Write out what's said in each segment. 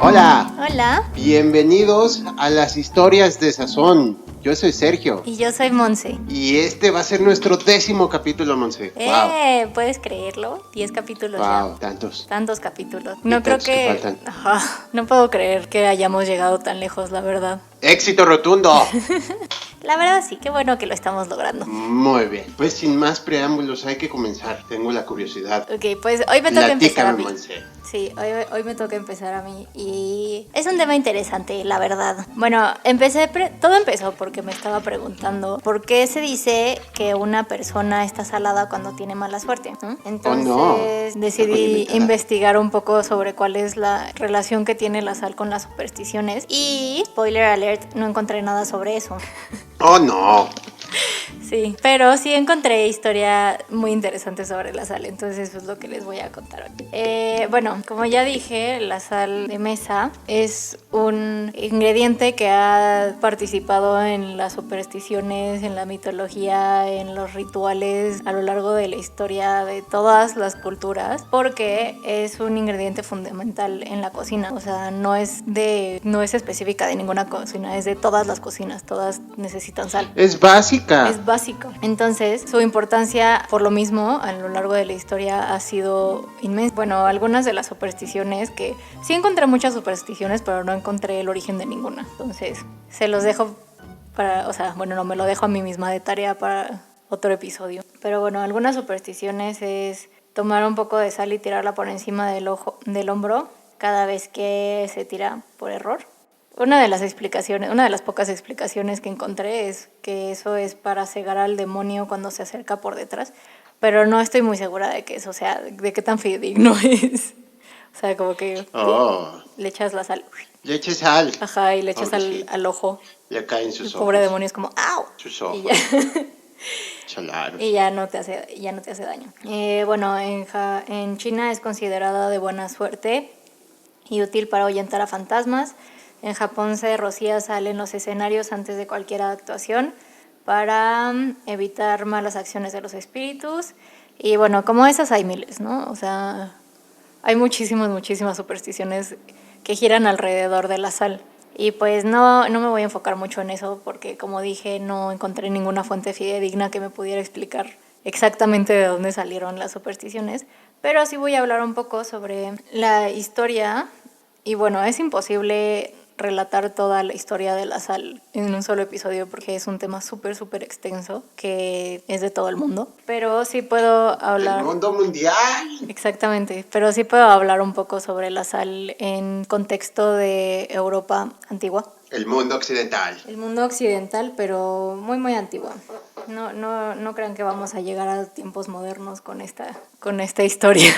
Hola, Hola. bienvenidos a las historias de Sazón. Yo soy Sergio Y yo soy Monse. y este va a ser nuestro 10º capítulo, Monse. Wow, ¿Puedes creerlo? 10 capítulos wow, ya. tantos. Tantos capítulos. Y No creo tantos que faltan. no puedo creer que hayamos llegado tan lejos, la verdad. ¡Éxito rotundo! La verdad sí, qué bueno que lo estamos logrando. Muy bien, pues sin más preámbulos hay que comenzar. Tengo la curiosidad. Ok, pues hoy me toca empezar a Platícame, mí. Monse. Sí, hoy me toca empezar a mí y es un tema interesante, la verdad. Bueno, todo empezó porque me estaba preguntando por qué se dice que una persona está salada cuando tiene mala suerte, ¿no? Entonces no, está decidí condimentada. investigar un poco sobre cuál es la relación que tiene la sal con las supersticiones y, spoiler alert, no encontré nada sobre eso. ¡Oh, no! Sí, pero sí encontré historia muy interesante sobre la sal, entonces eso es lo que les voy a contar hoy. Bueno, como ya dije, la sal de mesa es un ingrediente que ha participado en las supersticiones, en la mitología, en los rituales a lo largo de la historia de todas las culturas, porque es un ingrediente fundamental en la cocina, o sea, no es específica de ninguna cocina, es de todas las cocinas, todas necesitan sal. Es básica. Es básico. Entonces, su importancia, por lo mismo, a lo largo de la historia ha sido inmensa. Bueno, algunas de las supersticiones que sí encontré muchas supersticiones, pero no encontré el origen de ninguna. Entonces, se los dejo me lo dejo a mí misma de tarea para otro episodio. Pero bueno, algunas supersticiones es tomar un poco de sal y tirarla por encima del hombro cada vez que se tira por error. Una de las pocas explicaciones que encontré es que eso es para cegar al demonio cuando se acerca por detrás, pero no estoy muy segura de que eso sea, de qué tan fidedigno es. O sea, como que le echas la sal. Le eches sal. Ajá, y le echas al ojo. Ya caen sus El ojos. pobre demonio es como ¡au! Sus ojos. Y ya. Chalaros. Y ya no te hace daño. Bueno, en China es considerada de buena suerte y útil para ahuyentar a fantasmas. En Japón se rocía sal en los escenarios antes de cualquier actuación para evitar malas acciones de los espíritus. Y bueno, como esas hay miles, ¿no? O sea, hay muchísimas supersticiones que giran alrededor de la sal. Y pues no me voy a enfocar mucho en eso porque, como dije, no encontré ninguna fuente fidedigna que me pudiera explicar exactamente de dónde salieron las supersticiones. Pero sí voy a hablar un poco sobre la historia. Y bueno, es imposible relatar toda la historia de la sal en un solo episodio porque es un tema súper extenso que es de todo el mundo. Pero sí puedo hablar... ¡El mundo mundial! Exactamente, pero sí puedo hablar un poco sobre la sal en contexto de Europa antigua. El mundo occidental. El mundo occidental, pero muy antigua. No crean que vamos a llegar a tiempos modernos con esta historia.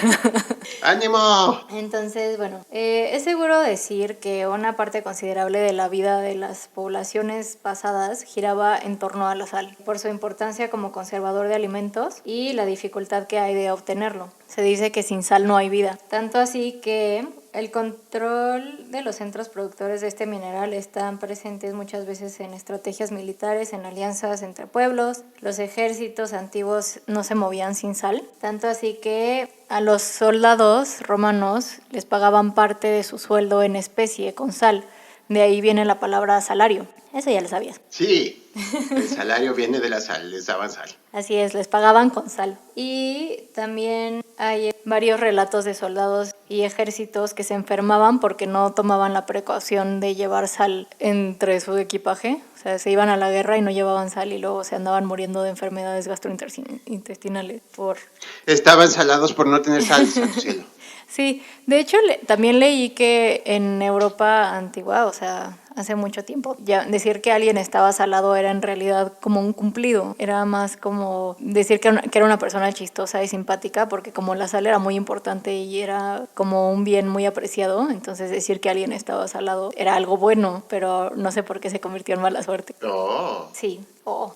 ¡Ánimo! Entonces, bueno, es seguro decir que una parte considerable de la vida de las poblaciones pasadas giraba en torno a la sal, por su importancia como conservador de alimentos y la dificultad que hay de obtenerlo. Se dice que sin sal no hay vida, tanto así que el control de los centros productores de este mineral están presentes muchas veces en estrategias militares, en alianzas entre pueblos. Los ejércitos antiguos no se movían sin sal, tanto así que a los soldados romanos les pagaban parte de su sueldo en especie con sal. De ahí viene la palabra salario. Eso ya lo sabías. Sí, el salario viene de la sal, les daban sal. Así es, les pagaban con sal. Y también hay varios relatos de soldados y ejércitos que se enfermaban porque no tomaban la precaución de llevar sal entre su equipaje. O sea, se iban a la guerra y no llevaban sal y luego se andaban muriendo de enfermedades gastrointestinales por... Estaban salados por no tener sal, santo cielo. Sí, de hecho también leí que en Europa antigua, o sea, hace mucho tiempo, ya decir que alguien estaba salado era en realidad como un cumplido, era más como decir que era una persona chistosa y simpática, porque como la sal era muy importante y era como un bien muy apreciado, entonces decir que alguien estaba salado era algo bueno, pero no sé por qué se convirtió en mala suerte. Oh. Sí,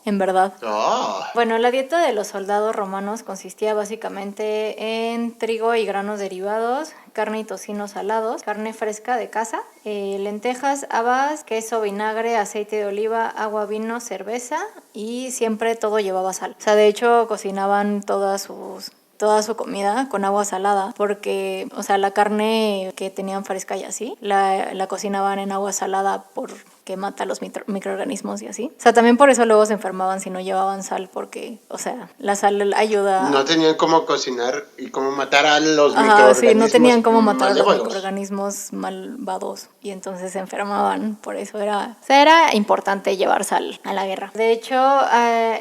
en verdad. Oh. Bueno, la dieta de los soldados romanos consistía básicamente en trigo y granos derivados, carne y tocino salados, carne fresca de caza, lentejas, habas, queso, vinagre, aceite de oliva, agua, vino, cerveza y siempre todo llevaba sal. O sea, de hecho cocinaban todas toda su comida con agua salada, porque, o sea, la carne que tenían fresca y así, la cocinaban en agua salada porque mata los microorganismos y así. O sea, también por eso luego se enfermaban si no llevaban sal, porque, o sea, la sal ayuda... No tenían cómo cocinar y cómo matar a los Sí, no tenían cómo matar a los malévolos. microorganismos malvados y entonces se enfermaban. Por eso era importante llevar sal a la guerra. De hecho,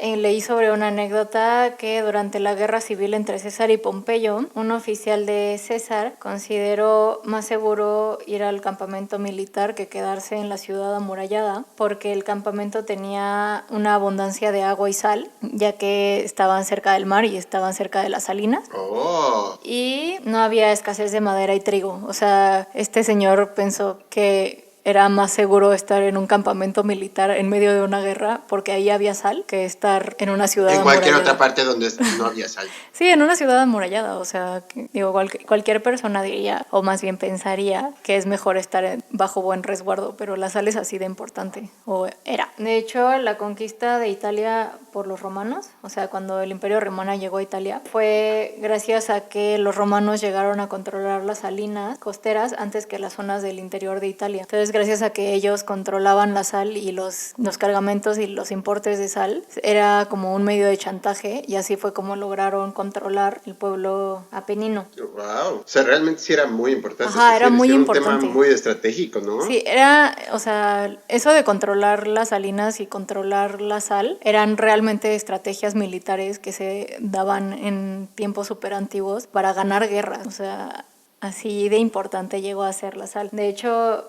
leí sobre una anécdota que durante la guerra civil entre César y Pompeyo, un oficial de César consideró más seguro ir al campamento militar que quedarse en la ciudad amurallada, porque el campamento tenía una abundancia de agua y sal, ya que estaban cerca del mar y estaban cerca de las salinas. Oh. Y no había escasez de madera y trigo. O sea, este señor pensó que era más seguro estar en un campamento militar en medio de una guerra porque ahí había sal que estar en una ciudad En amurallada. cualquier otra parte donde no había sal. Sí, en una ciudad amurallada. O sea, digo, cualquier persona diría, o más bien pensaría, que es mejor estar bajo buen resguardo, pero la sal es así de importante, o era. De hecho, la conquista de Italia por los romanos, o sea, cuando el Imperio Romano llegó a Italia, fue gracias a que los romanos llegaron a controlar las salinas costeras antes que las zonas del interior de Italia. Entonces, gracias a que ellos controlaban la sal y los cargamentos y los importes de sal, era como un medio de chantaje y así fue como lograron controlar el pueblo apenino. Wow. O sea, realmente sí era muy importante. Ajá, era muy importante. Un tema muy estratégico, ¿no? Sí, era, o sea, eso de controlar las salinas y controlar la sal eran realmente estrategias militares que se daban en tiempos súper antiguos para ganar guerras. O sea, así de importante llegó a ser la sal. De hecho,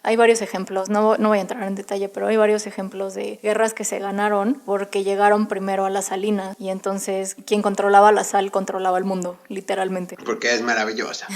hay varios ejemplos, no voy a entrar en detalle, pero hay varios ejemplos de guerras que se ganaron porque llegaron primero a las salinas y entonces quien controlaba la sal controlaba el mundo, literalmente. Porque es maravillosa.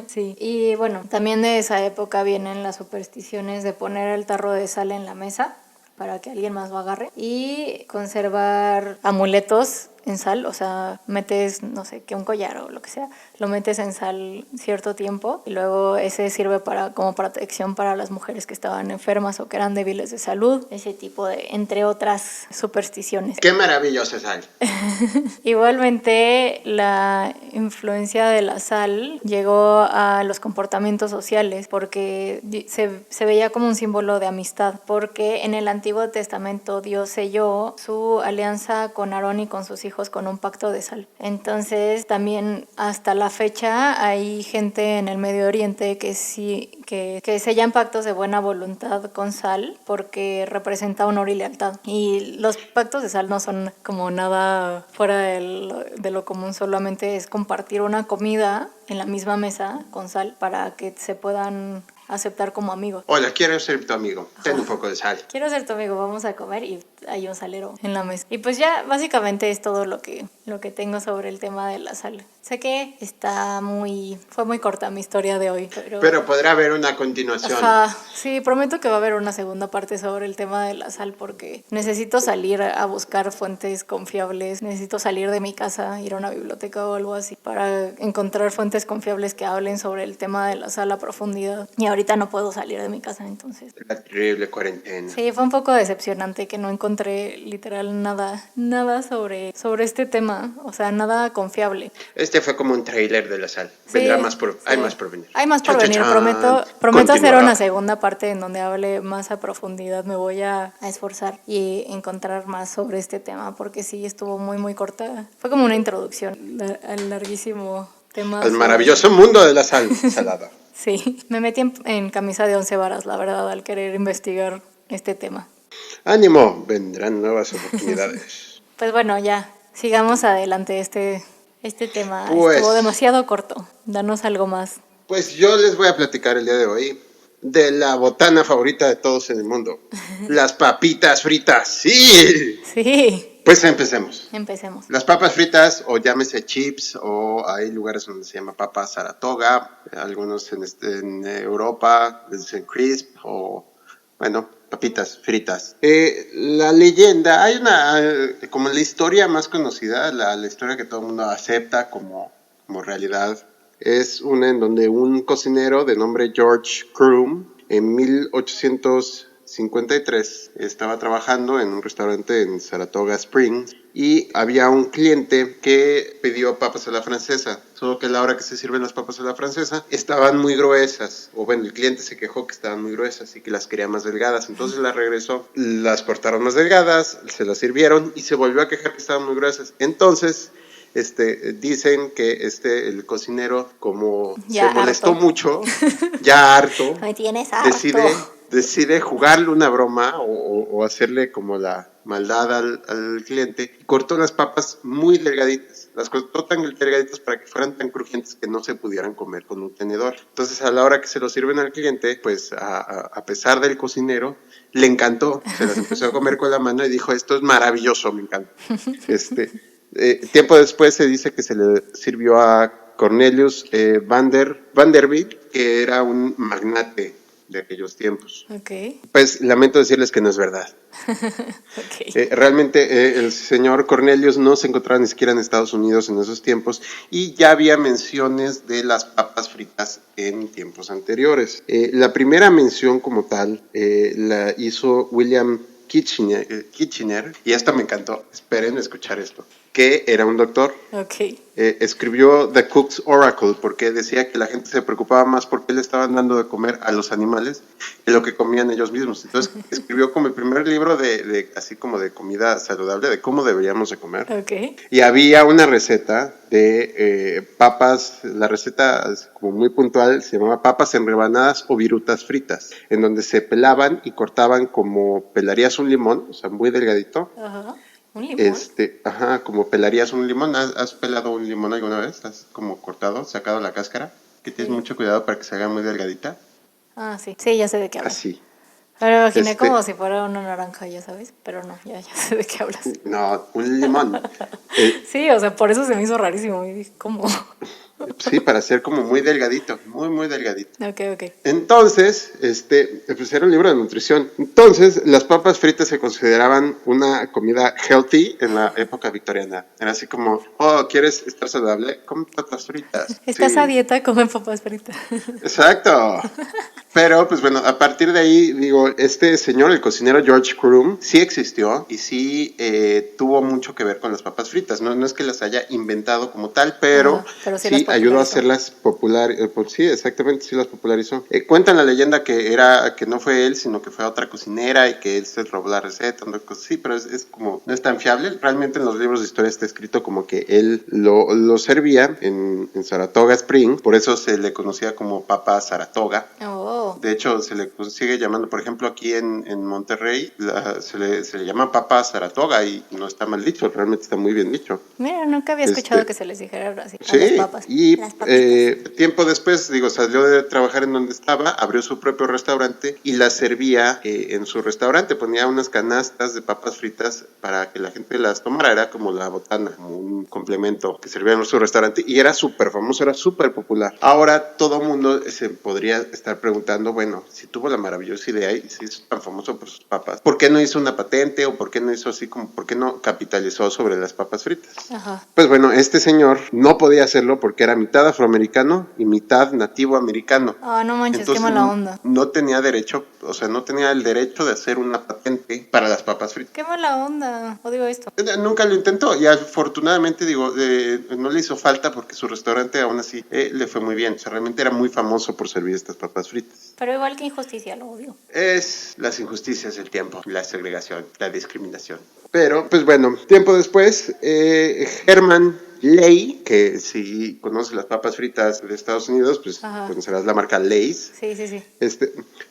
Sí, y bueno, también de esa época vienen las supersticiones de poner el tarro de sal en la mesa para que alguien más lo agarre y conservar amuletos en sal, o sea, metes, no sé, que un collar o lo que sea, lo metes en sal cierto tiempo y luego ese sirve como protección para las mujeres que estaban enfermas o que eran débiles de salud, ese tipo de, entre otras supersticiones. ¡Qué maravillosa sal! Igualmente, la influencia de la sal llegó a los comportamientos sociales porque se veía como un símbolo de amistad, porque en el Antiguo Testamento Dios selló su alianza con Aarón y con sus hijos con un pacto de sal. Entonces, también hasta la fecha hay gente en el Medio Oriente que sellan pactos de buena voluntad con sal porque representa honor y lealtad. Y los pactos de sal no son como nada fuera de lo común, solamente es compartir una comida en la misma mesa con sal para que se puedan aceptar como amigos. Hola, quiero ser tu amigo. Ten un poco de sal. Quiero ser tu amigo, vamos a comer y hay un salero en la mesa. Y pues ya básicamente es todo lo que tengo sobre el tema de la sal. Sé que fue muy corta mi historia de hoy, pero podrá haber una continuación. Ajá, sí, prometo que va a haber una segunda parte sobre el tema de la sal porque necesito salir a buscar fuentes confiables, necesito salir de mi casa, ir a una biblioteca o algo así para encontrar fuentes confiables que hablen sobre el tema de la sal a profundidad. Y ahorita no puedo salir de mi casa, entonces. La terrible cuarentena. Sí, fue un poco decepcionante que no encontré literal nada sobre este tema, o sea, nada confiable. Este fue como un tráiler de la sal. Vendrá más hay más por venir. Hay más por venir, prometo hacer una segunda parte en donde hable más a profundidad. Me voy a esforzar y encontrar más sobre este tema porque sí, estuvo muy, muy corta. Fue como una introducción al larguísimo tema. Al maravilloso mundo de la sal salada. Sí, me metí en camisa de 11 varas, la verdad, al querer investigar este tema. ¡Ánimo! Vendrán nuevas oportunidades. Pues bueno, ya, sigamos adelante. Este tema pues, estuvo demasiado corto. Danos algo más. Pues yo les voy a platicar el día de hoy de la botana favorita de todos en el mundo. Las papitas fritas. ¡Sí! Sí. Pues empecemos. Empecemos. Las papas fritas, o llámese chips, o hay lugares donde se llama papa Saratoga, algunos en Europa les dicen crisp, o bueno, papitas fritas. La leyenda, hay como la historia más conocida, la historia que todo el mundo acepta como realidad, es una en donde un cocinero de nombre George Crumb, en 1800 1953 estaba trabajando en un restaurante en Saratoga Springs y había un cliente que pidió papas a la francesa, solo que a la hora que se sirven las papas a la francesa estaban muy gruesas, o bueno, el cliente se quejó que estaban muy gruesas y que las quería más delgadas, entonces las regresó, las cortaron más delgadas, se las sirvieron y se volvió a quejar que estaban muy gruesas. Entonces dicen que el cocinero, como ya se molestó harto. mucho, ya harto, Me tienes harto. decide jugarle una broma o hacerle como la maldad al cliente y cortó las papas muy delgaditas. Las cortó tan delgaditas para que fueran tan crujientes que no se pudieran comer con un tenedor. Entonces, a la hora que se lo sirven al cliente, pues a pesar del cocinero, le encantó. Se las empezó a comer con la mano y dijo, esto es maravilloso, me encanta. Tiempo después se dice que se le sirvió a Cornelius Vanderbilt, que era un magnate de aquellos tiempos. Ok. Pues lamento decirles que no es verdad. Ok. Realmente el señor Cornelius no se encontraba ni siquiera en Estados Unidos en esos tiempos y ya había menciones de las papas fritas en tiempos anteriores. La primera mención como tal la hizo William Kitchener, y esta me encantó, esperen escuchar esto, que era un doctor. Ok. Escribió The Cook's Oracle porque decía que la gente se preocupaba más porque le estaban dando de comer a los animales que lo que comían ellos mismos. Entonces escribió como el primer libro de así como de comida saludable, de cómo deberíamos de comer. Ok. Y había una receta de papas, la receta como muy puntual se llamaba papas en rebanadas o virutas fritas, en donde se pelaban y cortaban como pelarías un limón, o sea, muy delgadito. Ajá. ¿Un limón? Como pelarías un limón. ¿Has pelado un limón alguna vez? ¿Has como cortado, sacado la cáscara? Que tienes Sí. mucho cuidado para que se haga muy delgadita. Ah, sí. Sí, ya sé de qué hablas. Así. Me lo imaginé como si fuera una naranja, ya sabes. Pero no, ya sé de qué hablas. No, un limón. Eh, Sí, o sea, por eso se me hizo rarísimo. Y dije, ¿cómo? sí, para ser como muy delgadito, muy, muy delgadito. Ok, ok. Entonces, pues era un libro de nutrición. Entonces, las papas fritas se consideraban una comida healthy en la época victoriana. Era así como, oh, ¿quieres estar saludable? Come papas fritas. ¿Estás Sí, a dieta? Comen papas fritas. exacto. Pero, pues bueno, a partir de ahí, digo, este señor, el cocinero George Crumb, sí existió y sí tuvo mucho que ver con las papas fritas. No es que las haya inventado como tal, pero sí las sí ayudó a popularizó. hacerlas popular. Sí, exactamente, sí las popularizó. Cuentan la leyenda que no fue él, sino que fue otra cocinera y que él se robó la receta. Sí, pero es como, no es tan fiable. Realmente en los libros de historia está escrito como que él lo servía en Saratoga Springs, por eso se le conocía como papa Saratoga. Oh. De hecho, se le sigue llamando, por ejemplo, aquí en Monterrey, se le llama papa Saratoga y no está mal dicho, realmente está muy bien dicho. Mira, nunca había escuchado que se les dijera así a Sí, las papas. y Las papitas. tiempo después, digo, salió de trabajar en donde estaba, abrió su propio restaurante y las servía en su restaurante. Ponía unas canastas de papas fritas para que la gente las tomara. Era como la botana, como un complemento que servía en su restaurante y era súper famoso, era súper popular. Ahora todo el mundo se podría estar preguntando, bueno, si tuvo la maravillosa idea y si es tan famoso por sus papas, ¿por qué no hizo una patente o por qué no hizo así como, por qué no capitalizó sobre las papas fritas? Ajá. Pues bueno, este señor no podía hacerlo porque era mitad afroamericano y mitad nativo americano. Ah, no manches, Entonces, qué mala onda. no tenía derecho, o sea, no tenía el derecho de hacer una patente para las papas fritas. Qué mala onda. Odio esto. Nunca lo intentó y afortunadamente, digo, no le hizo falta porque su restaurante aún así le fue muy bien. O sea, realmente era muy famoso por servir estas papas fritas. Pero igual que injusticia, lo odio. Es las injusticias del tiempo, la segregación, la discriminación. Pero, pues bueno, tiempo después, Herman Ley, que si conoces las papas fritas de Estados Unidos, pues conocerás la marca Lay's. Sí, sí, sí.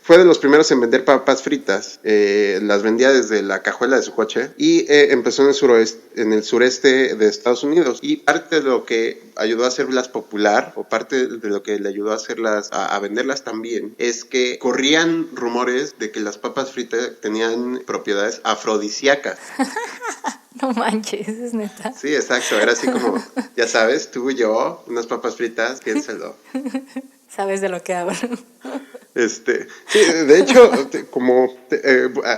Fue de los primeros en vender papas fritas. Las vendía desde la cajuela de su coche y empezó en el sureste de Estados Unidos. Y parte de lo que ayudó a hacerlas popular, o parte de lo que le ayudó a hacerlas, a venderlas también, es que corrían rumores de que las papas fritas tenían propiedades afrodisíacas. No manches, es neta. Sí, exacto, era así como, ya sabes, tú y yo, unas papas fritas, piénsalo. Sabes de lo que hablo. Sí, de hecho,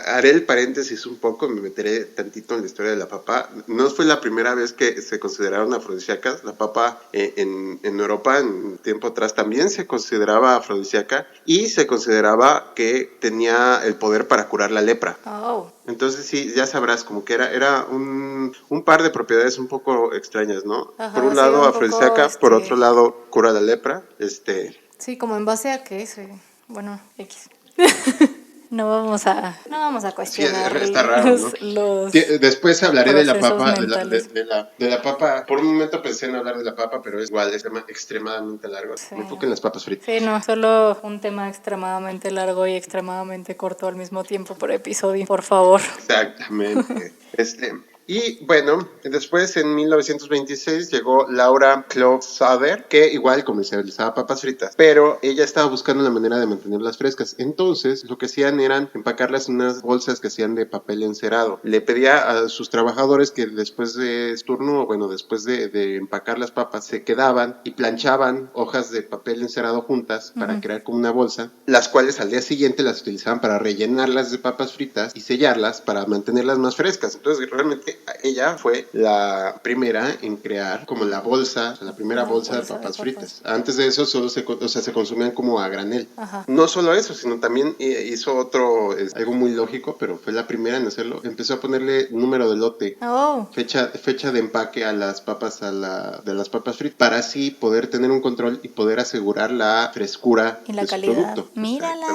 haré el paréntesis un poco, me meteré tantito en la historia de la papa. No fue la primera vez que se consideraron afrodisíacas. La papa en Europa, en tiempo atrás, también se consideraba afrodisíaca y se consideraba que tenía el poder para curar la lepra. Oh. Entonces sí, ya sabrás, como que era un par de propiedades un poco extrañas, ¿no? Ajá, Por un sí, lado un afrodisíaca, poco, por otro lado cura la lepra, Sí, como en base a qué, sí. Bueno, X. No vamos a Sí, cuestionar está raro, ¿no? los Después hablaré de la procesos papa, mentales. de la papa. Por un momento pensé en hablar de la papa, pero es igual, es tema extremadamente largo. Sí. Me enfoco en las papas fritas. Sí, no, solo un tema extremadamente largo y extremadamente corto al mismo tiempo por episodio, por favor. Exactamente. Y bueno, después en 1926 llegó Laura Klossader, que igual comercializaba papas fritas, pero ella estaba buscando una manera de mantenerlas frescas. Entonces, lo que hacían eran empacarlas en unas bolsas que hacían de papel encerado. Le pedía a sus trabajadores que después de turno, bueno, después de empacar las papas, se quedaban y planchaban hojas de papel encerado juntas para crear como una bolsa, las cuales al día siguiente las utilizaban para rellenarlas de papas fritas y sellarlas para mantenerlas más frescas. Entonces, realmente ella fue la primera en crear como la bolsa, la primera bolsa de papas fritas. Antes de eso solo se consumían como a granel. Ajá. No solo eso, sino también hizo otro, algo muy lógico, pero fue la primera en hacerlo. Empezó a ponerle número de lote, fecha de empaque a las papas, de las papas fritas, para así poder tener un control y poder asegurar la frescura y la de calidad. su producto. Mírala,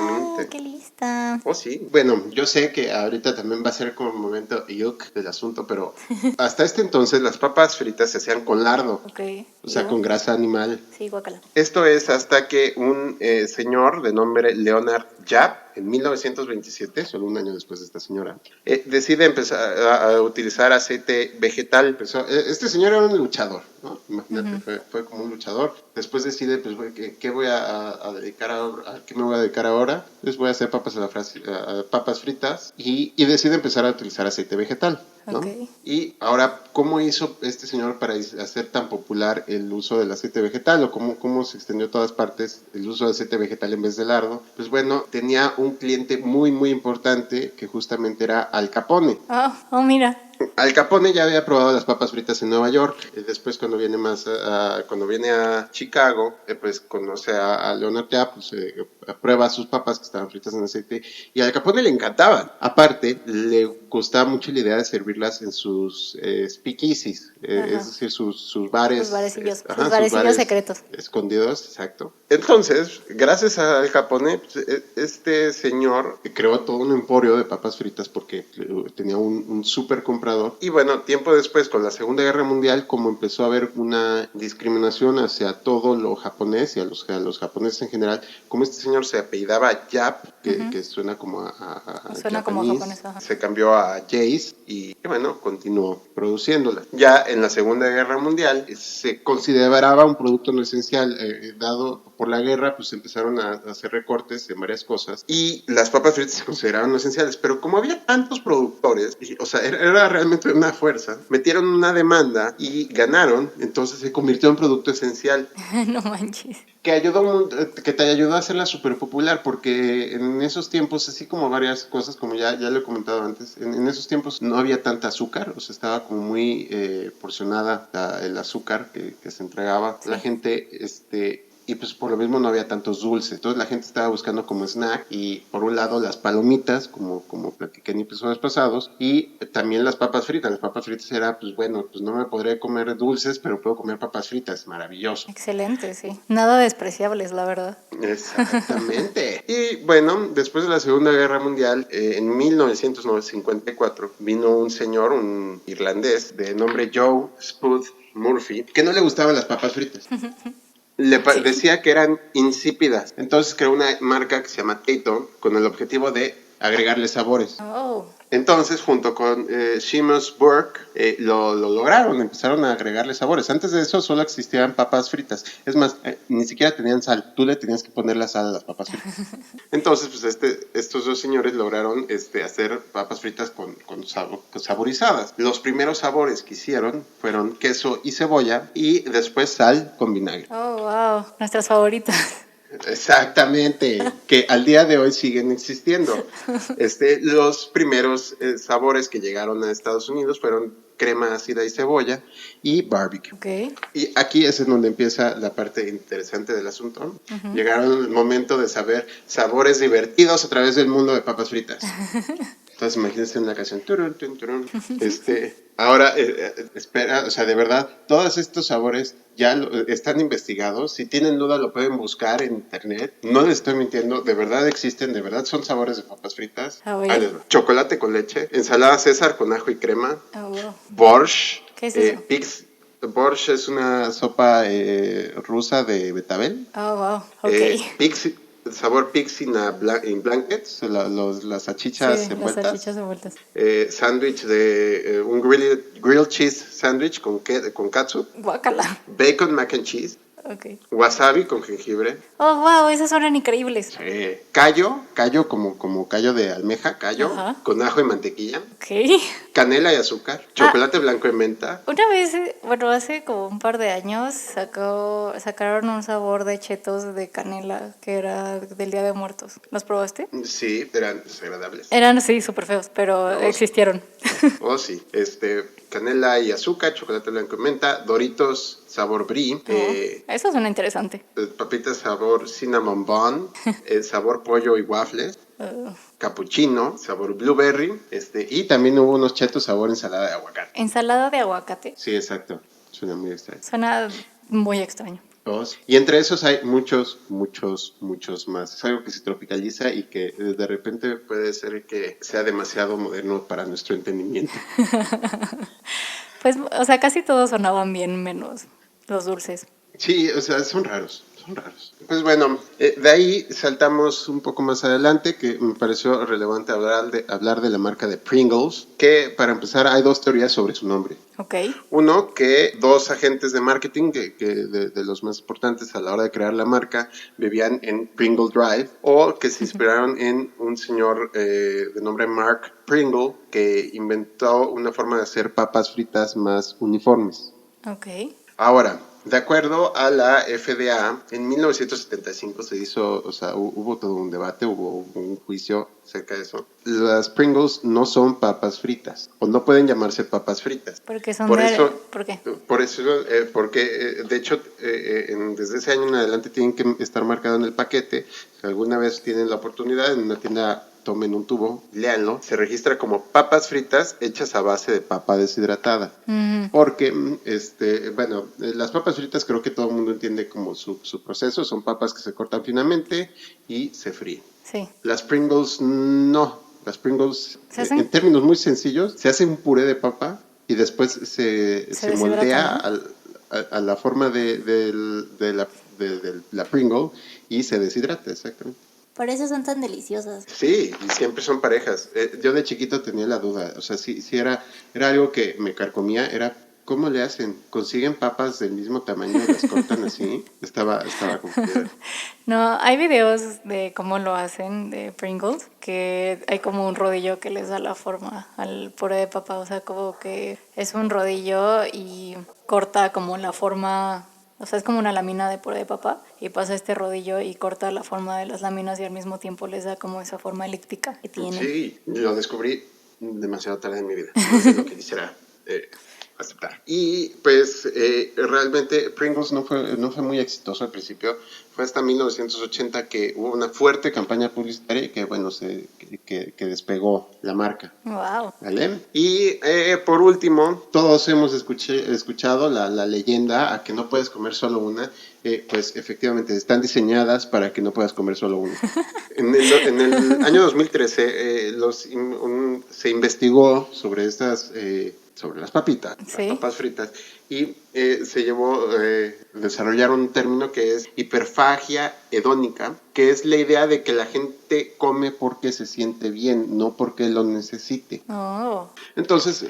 qué lista. Oh, sí. Bueno, yo sé que ahorita también va a ser como un momento yuk del asunto, pero hasta este entonces las papas fritas se hacían con lardo. Okay. O sea, con grasa animal. Sí, guacala. Esto es hasta que un señor de nombre Leonard Japp, en 1927, solo un año después de esta señora, decide empezar a utilizar aceite vegetal. Este señor era un luchador, ¿no? Imagínate, fue como un luchador. Después decide, pues, ¿qué voy a dedicar a qué me voy a dedicar ahora? Pues voy a hacer papas fritas y decide empezar a utilizar aceite vegetal, ¿no? Okay. Y ahora, ¿cómo hizo este señor para hacer tan popular el uso del aceite vegetal? ¿O cómo se extendió a todas partes el uso de aceite vegetal en vez de lardo? Pues bueno, tenía un cliente muy, muy importante que justamente era Al Capone. Oh, mira. Al Capone ya había probado las papas fritas en Nueva York. Después, cuando viene a Chicago, pues conoce a Leonard Japp, pues prueba sus papas que estaban fritas en aceite. Y al Capone le encantaban. Aparte, le gustaba mucho la idea de servirlas en sus speakeasies, es decir, sus bares. Sus barecillos secretos. Escondidos, exacto. Entonces, gracias al Capone, este señor creó todo un emporio de papas fritas porque tenía un súper comprador. Y bueno, tiempo después, con la Segunda Guerra Mundial, como empezó a haber una discriminación hacia todo lo japonés y a los japoneses en general, como este señor se apellidaba Japp, que suena como suena como japonés, se cambió a Jace y bueno, continuó produciéndola. Ya en la Segunda Guerra Mundial se consideraba un producto no esencial, dado por la guerra, pues empezaron a hacer recortes en varias cosas y las papas fritas se consideraban no esenciales, pero como había tantos productores, o sea, era realmente una fuerza, metieron una demanda y ganaron, entonces se convirtió en producto esencial. No manches. Que te ayudó a hacerla súper popular, porque en esos tiempos, así como varias cosas, como ya lo he comentado antes, en esos tiempos no había tanta azúcar, o sea, estaba como muy porcionada el azúcar que se entregaba. Sí. La gente, y pues por lo mismo no había tantos dulces. Entonces la gente estaba buscando como snack y por un lado las palomitas, como platiqué en episodios pasados, y también las papas fritas. Las papas fritas era, pues bueno, pues no me podré comer dulces, pero puedo comer papas fritas. Maravilloso. Excelente, sí. Nada despreciables, la verdad. Exactamente. Y bueno, después de la Segunda Guerra Mundial, en 1954, vino un señor, un irlandés, de nombre Joe Spud Murphy, que no le gustaban las papas fritas. Decía que eran insípidas. Entonces creó una marca que se llama Tayto con el objetivo de agregarle sabores. Oh. Entonces, junto con Seamus Burke, lo lograron, empezaron a agregarle sabores. Antes de eso solo existían papas fritas. Es más, ni siquiera tenían sal. Tú le tenías que poner la sal a las papas fritas. Entonces, pues estos dos señores lograron hacer papas fritas con saborizadas. Los primeros sabores que hicieron fueron queso y cebolla y después sal con vinagre. Oh, wow. Nuestras favoritas. Exactamente, que al día de hoy siguen existiendo. Los primeros sabores que llegaron a Estados Unidos fueron crema ácida y cebolla y barbecue. Ok. Y aquí es en donde empieza la parte interesante del asunto. Llegaron el momento de saber sabores divertidos a través del mundo de papas fritas. Entonces imagínense en la canción. Turun, turun, turun. Ahora, espera, o sea, de verdad, todos estos sabores ya están investigados. Si tienen duda, lo pueden buscar en internet. No les estoy mintiendo, de verdad existen, de verdad son sabores de papas fritas. A ver. Ahí les va. Chocolate con leche, ensalada César con ajo y crema, Oh, wow. borscht, ¿Qué es eso? borscht es una sopa rusa de betabel. Oh, wow. Ok. Sabor pixie in blankets, las salchichas Sí, las envueltas. salchichas envueltas. Sándwich de un grilled cheese sandwich con katsu. Guácala. Bacon mac and cheese. Ok. Wasabi con jengibre. Oh, wow, esas suenan increíbles. Callo como callo de almeja, Ajá. con ajo y mantequilla. Ok. Canela y azúcar. Chocolate blanco y menta. Una vez, bueno, hace como un par de años sacaron un sabor de chetos de canela que era del Día de Muertos. ¿Los probaste? Sí, eran desagradables. Eran, sí, súper feos, pero Oh, existieron. Oh, sí. Canela y azúcar, chocolate blanco y menta, Doritos sabor brie, Eso suena interesante. papitas sabor cinnamon bun, sabor pollo y waffles, cappuccino, sabor blueberry, y también hubo unos chetos sabor ensalada de aguacate. Ensalada de aguacate. Sí, exacto. Suena muy extraño. Suena muy extraño. Y entre esos hay muchos más. Es algo que se tropicaliza y que de repente puede ser que sea demasiado moderno para nuestro entendimiento. Pues, o sea, casi todos sonaban bien, menos los dulces. Sí, o sea, son raros. Pues bueno, de ahí saltamos un poco más adelante, que me pareció relevante hablar de la marca de Pringles, que para empezar hay dos teorías sobre su nombre. Ok. Uno, que dos agentes de marketing, de los más importantes a la hora de crear la marca, vivían en Pringle Drive, o que se inspiraron en un señor de nombre Mark Pringle, que inventó una forma de hacer papas fritas más uniformes. Ok. Ahora, de acuerdo a la FDA, en 1975 se hizo, o sea, hubo todo un debate, hubo un juicio acerca de eso. Las Pringles no son papas fritas, o no pueden llamarse papas fritas. Porque son ¿Por qué? Por eso, porque de hecho, desde ese año en adelante tienen que estar marcado en el paquete. Si alguna vez tienen la oportunidad en una tienda, tomen un tubo, léanlo, se registra como papas fritas hechas a base de papa deshidratada. Porque, bueno, las papas fritas creo que todo el mundo entiende como su proceso, son papas que se cortan finamente y se fríen. Sí. Las Pringles no, las Pringles ¿Se en términos muy sencillos, se hace un puré de papa y después se moldea, ¿no?, a la forma de la Pringle y se deshidrata, exactamente. Por eso son tan deliciosas. Sí, y siempre son parejas. Yo de chiquito tenía la duda, o sea, sí era algo que me carcomía, era ¿cómo le hacen? ¿Consiguen papas del mismo tamaño y las cortan así? Estaba confundido. No, hay videos de cómo lo hacen de Pringles, que hay como un rodillo que les da la forma al puré de papa, o sea, como que es un rodillo y corta como la forma. O sea, es como una lámina de puré de papa y pasa este rodillo y corta la forma de las láminas y al mismo tiempo les da como esa forma elíptica que tienen. Sí, lo descubrí demasiado tarde en mi vida. No sé lo que quisiera aceptar. Y pues realmente Pringles no fue muy exitoso al principio. Fue hasta 1980 que hubo una fuerte campaña publicitaria que, bueno, que despegó la marca. Wow. ¿Vale? Y por último, todos hemos escuchado la leyenda a que no puedes comer solo una. Pues efectivamente están diseñadas para que no puedas comer solo una. En el año 2013 se investigó sobre sobre las papitas, Sí. las papas fritas, y desarrollaron un término que es hiperfagia hedónica, que es la idea de que la gente come porque se siente bien, no porque lo necesite. Oh. Entonces,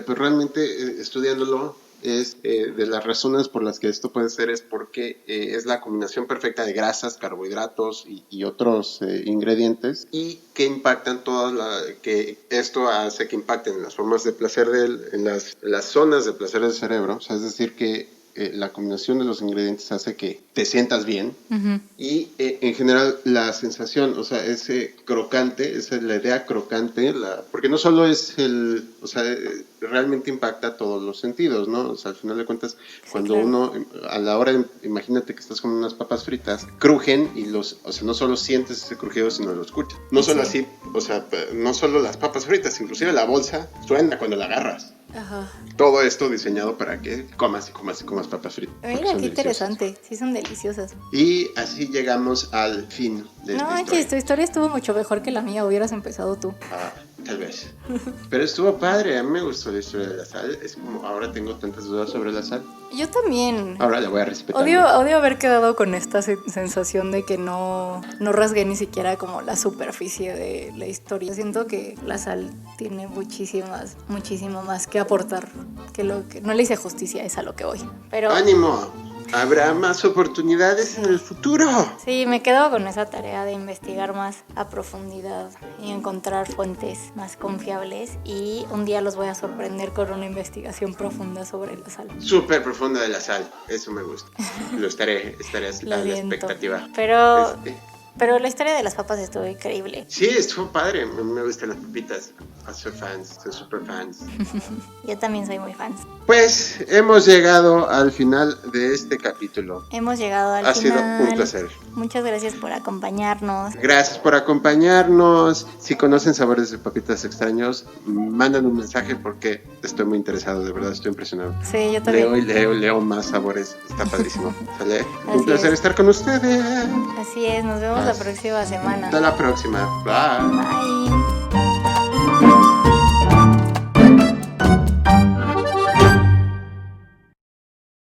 pues realmente estudiándolo, es de las razones por las que esto puede ser es porque es la combinación perfecta de grasas, carbohidratos y otros ingredientes, y que impactan que esto hace que impacten en las formas de placer en las zonas de placer del cerebro. O sea, es decir, que la combinación de los ingredientes hace que te sientas bien. Ujú. Y en general la sensación, o sea, ese crocante, esa es la idea crocante, porque no solo es o sea, realmente impacta todos los sentidos, ¿no? O sea, al final de cuentas, cuando claro. uno, a la hora, imagínate que estás comiendo unas papas fritas, crujen y o sea, no solo sientes ese crujido, sino lo escuchas. No solo así, o sea, no solo las papas fritas, inclusive la bolsa suena cuando la agarras. Ajá. Todo esto diseñado para que comas y comas y comas papas fritas. Mira, qué interesante. Sí, son deliciosas. Y así llegamos al fin de esta No historia. manches, tu historia estuvo mucho mejor que la mía. Hubieras empezado tú. Tal vez. Pero estuvo padre, a mí me gustó la historia de la sal. Es como ahora tengo tantas dudas sobre la sal. Yo también. Ahora la voy a respetar. Odio haber quedado con esta sensación de que no rasgué ni siquiera como la superficie de la historia. Siento que la sal tiene muchísimo más que aportar que lo que no le hice justicia, es a lo que voy. Pero ¡ánimo! Habrá más oportunidades en el futuro. sí, me quedo con esa tarea de investigar más a profundidad y encontrar fuentes más confiables, y un día los voy a sorprender con una investigación profunda sobre la sal. Súper profunda de la sal, eso me gusta. Lo estaré Lo a la aliento. expectativa. Pero la historia de las papas estuvo increíble. Sí, estuvo padre, me gustan las papitas. Soy súper fans. Yo también soy muy fan. Pues hemos llegado al final de este capítulo. Hemos llegado al Ha final. sido un placer. Muchas gracias por acompañarnos. Gracias por acompañarnos. Si conocen sabores de papitas extraños, mandan un mensaje porque estoy muy interesado, de verdad estoy impresionado. Sí, yo también. Leo más sabores, está padrísimo. ¿Sale? Un Así placer es. estar con ustedes. Así es, nos vemos la próxima semana. Hasta la próxima. Bye. Bye.